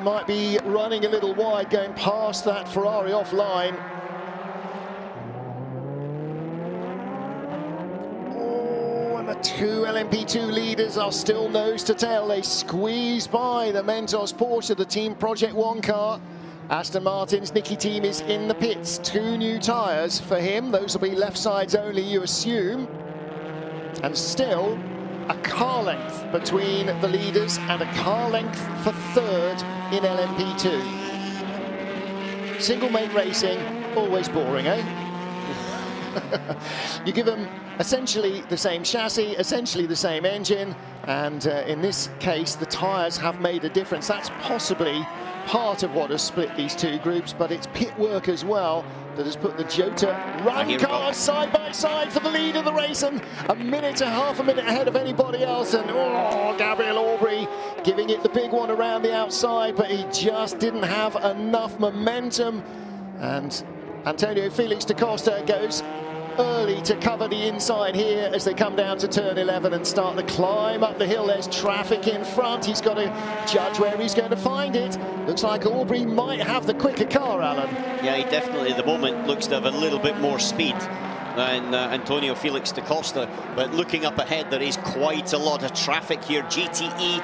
Might be running a little wide, going past that Ferrari offline. Oh, and the two LMP2 leaders are still nose to tail. They squeeze by the Mentos Porsche, the Team Project One car. Aston Martin's Nicky Team is in the pits. 2 new tyres for him. Those will be left sides only, you assume. And still a car length between the leaders and a car length for third in LMP2. Single mate racing, always boring, eh? You give them essentially the same chassis, essentially the same engine, and in this case the tyres have made a difference. That's possibly part of what has split these two groups, but it's pit work as well that has put the Jota run cars side by side for the lead of the race, and a minute to half a minute ahead of anybody else. And oh, Gabriel Aubry giving it the big one around the outside, but he just didn't have enough momentum. And António Félix da Costa goes early to cover the inside here as they come down to turn 11 and start the climb up the hill. There's traffic in front. He's got to judge where he's going to find it. Looks like Aubry might have the quicker car, Alan. Yeah, he definitely at the moment looks to have a little bit more speed than António Félix da Costa. But looking up ahead, there is quite a lot of traffic here. GTE,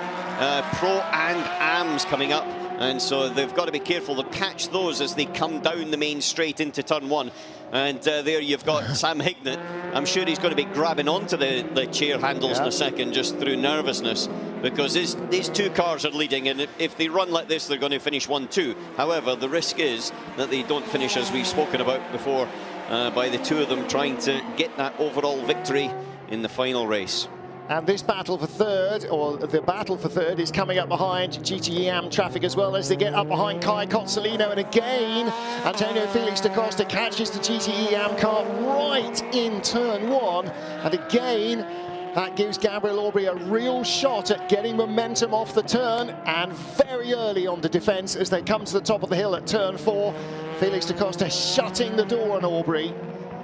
Pro and AMs coming up. And so they've got to be careful. They'll catch those as they come down the main straight into turn 1. And there you've got Sam Hignett. I'm sure he's going to be grabbing onto the chair handles in a second, just through nervousness, because these two cars are leading, and if they run like this, they're going to finish 1-2. However, the risk is that they don't finish, as we've spoken about before, by the two of them trying to get that overall victory in the final race. And this battle for third, or the battle for third, is coming up behind GTE AM traffic as well as they get up behind Kai Cozzolino. And again, António Félix da Costa catches the GTE AM car right in turn 1. And again, that gives Gabriel Aubry a real shot at getting momentum off the turn, and very early on the defence as they come to the top of the hill at turn 4. Félix da Costa shutting the door on Aubry.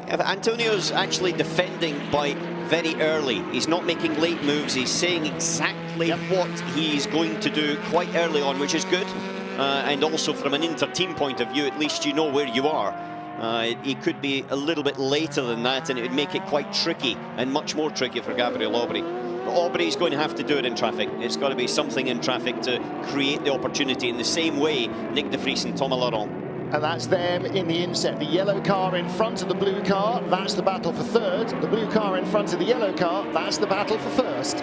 Yeah, but Antonio's actually defending by very early. He's not making late moves. He's saying exactly what he's going to do quite early on, which is good. And also from an inter-team point of view, at least you know where you are. He could be a little bit later than that, and it would make it quite tricky, and much more tricky for Gabriel Aubry. But Aubry's going to have to do it in traffic. It's got to be something in traffic to create the opportunity in the same way Nick de Vries and Thomas Laurent. And that's them in the inset. The yellow car in front of the blue car, that's the battle for third. The blue car in front of the yellow car, that's the battle for first.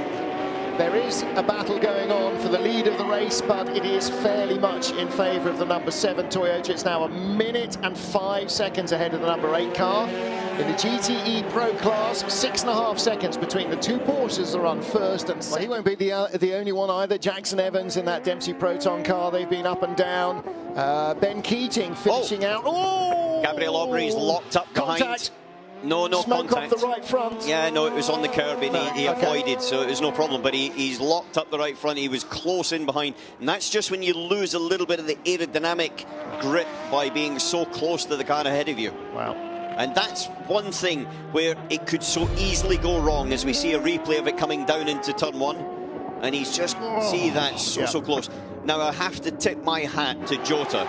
There is a battle going on for the lead of the race, but it is fairly much in favour of the number 7 Toyota. It's now 1 minute and 5 seconds ahead of the number 8 car. In the GTE Pro class, 6.5 seconds between the two Porsches that run first and second. Well, he won't be the only one either. Jackson Evans in that Dempsey Proton car, they've been up and down. Ben Keating finishing out. Oh! Gabriel Aubry's locked up behind. No Smoke contact. off the right front. Yeah, no, it was on the curb and he avoided, so it was no problem. But he's locked up the right front. He was close in behind. And that's just when you lose a little bit of the aerodynamic grip by being so close to the car ahead of you. Wow. And that's one thing where it could so easily go wrong, as we see a replay of it coming down into turn 1. And he's just, see that, so close. Now, I have to tip my hat to Jota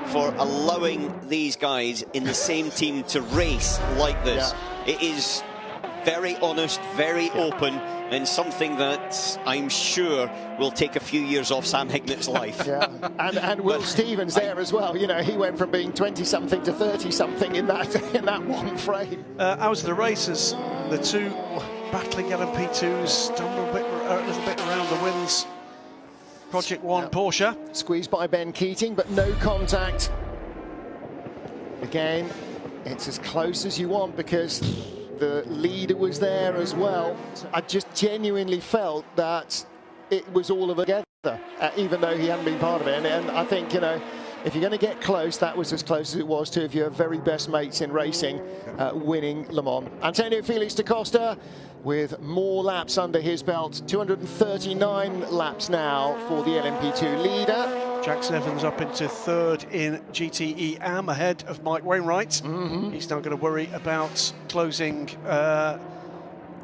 for allowing these guys in the same team to race like this. It is very honest, very open, and something that I'm sure will take a few years off Sam Hignett's life. And Will Stevens there as well. You know, he went from being 20-something to 30-something in that one frame. Out of the races, the two battling LMP2s stumble a little bit around the wins. Project One Porsche. Squeezed by Ben Keating, but no contact. Again, it's as close as you want because the leader was there as well. I just genuinely felt that it was all of it together, even though he hadn't been part of it. And I think, you know, if you're going to get close, that was as close as it was to if you're very best mates in racing, winning Le Mans. António Félix da Costa with more laps under his belt, 239 laps now for the LMP2 leader. Jackson Evans up into third in GTE AM ahead of Mike Wainwright. He's now going to worry about closing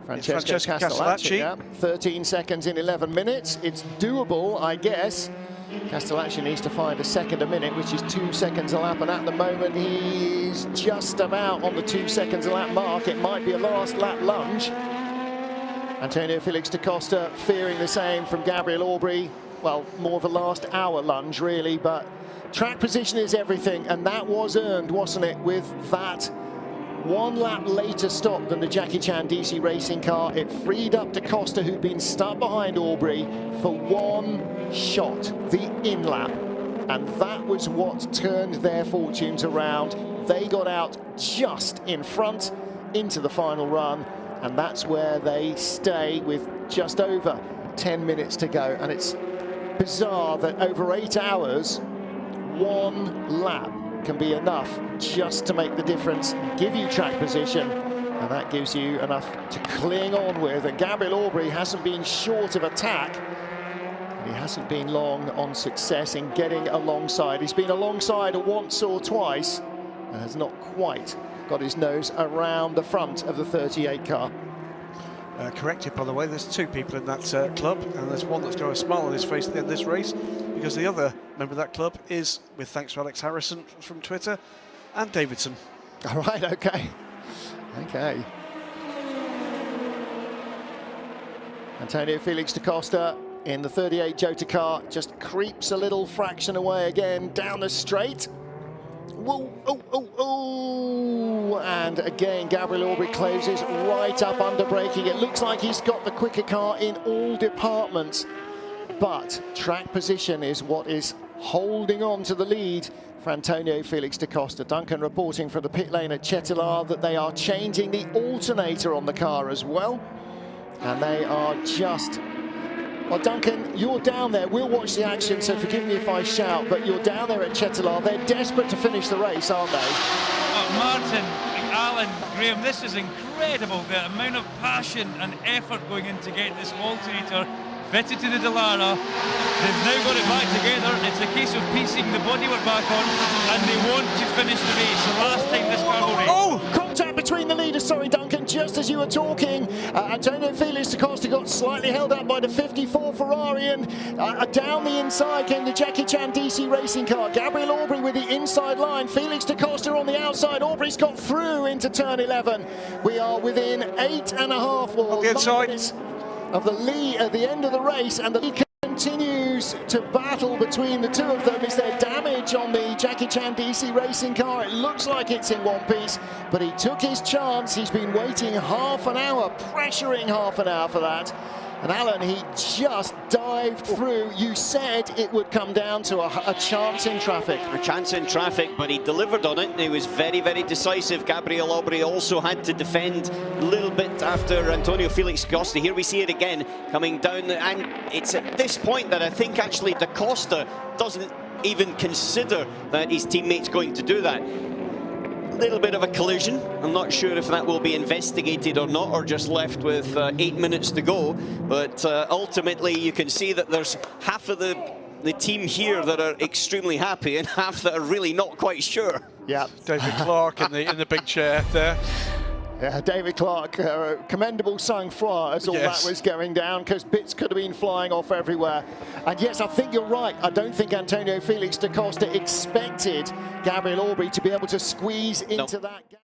Francesco Castellacci. 13 seconds in 11 minutes. It's doable, I guess. Castellacci needs to find a second a minute, which is 2 seconds a lap, and at the moment he's just about on the 2 seconds a lap mark. It might be a last lap lunge. António Félix da Costa fearing the same from Gabriel Aubry. Well, more of a last hour lunge really, but track position is everything, and that was earned, wasn't it, with that 1 lap later stop than the Jackie Chan DC racing car. It freed up Da Costa, who'd been stuck behind Aubry, for 1 shot, the in-lap. And that was what turned their fortunes around. They got out just in front into the final run, and that's where they stay with just over 10 minutes to go. And it's bizarre that over 8 hours, 1 lap can be enough just to make the difference, give you track position, and that gives you enough to cling on with. And Gabriel Aubry hasn't been short of attack, and he hasn't been long on success in getting alongside. He's been alongside once or twice and has not quite got his nose around the front of the 38 car. Corrected, by the way, there's 2 people in that club, and there's one that's got a smile on his face at the end of this race, because the other member of that club is, with thanks to Alex Harrison from Twitter, and Davidson. All right, okay. Okay. António Félix da Costa in the 38 Jota car just creeps a little fraction away again down the straight. Whoa, oh, oh, oh, and again Gabriel Aubry closes right up under braking. It looks like he's got the quicker car in all departments, but track position is what is holding on to the lead for António Félix da Costa. Duncan reporting from the pit lane at Chetilar that they are changing the alternator on the car as well, and they are just... Well, Duncan, you're down there. We'll watch the action, so forgive me if I shout, but you're down there at Chetilar. They're desperate to finish the race, aren't they? Martin, Alan, Graham, this is incredible. The amount of passion and effort going in to get this alternator fitted to the Dallara. They've now got it back together. It's a case of piecing the bodywork back on, and they want to finish the race. The last time this car will race. Oh, contact between the leaders. Sorry, Duncan, just as you were talking. António Félix da Costa got slightly held up by the 54 Ferrari, and down the inside came the Jackie Chan DC racing car. Gabriel Aubry with the inside line. Félix da Costa on the outside. Aubry's got through into turn 11. We are within 8.5 on the inside of the lead at the end of the race, and the lead continues to battle between the 2 of them. Is there damage on the Jackie Chan DC racing car? It looks like it's in one piece, but he took his chance. He's been waiting half an hour, pressuring half an hour for that. And Alan, he just dived through. You said it would come down to a chance in traffic. A chance in traffic, but he delivered on it. He was very, very decisive. Gabriel Aubry also had to defend a little bit after António Félix da Costa. Here we see it again, coming down. And it's at this point that I think actually Da Costa doesn't even consider that his teammate's going to do that. Little bit of a collision. I'm not sure if that will be investigated or not, or just left with 8 minutes to go. But ultimately, you can see that there's half of the team here that are extremely happy, and half that are really not quite sure. Yeah, David Clark in the big chair there. Yeah, David Clark, commendable sang-froid as all that was going down, because bits could have been flying off everywhere. And yes, I think you're right. I don't think António Félix da Costa expected Gabriel Aubry to be able to squeeze into that.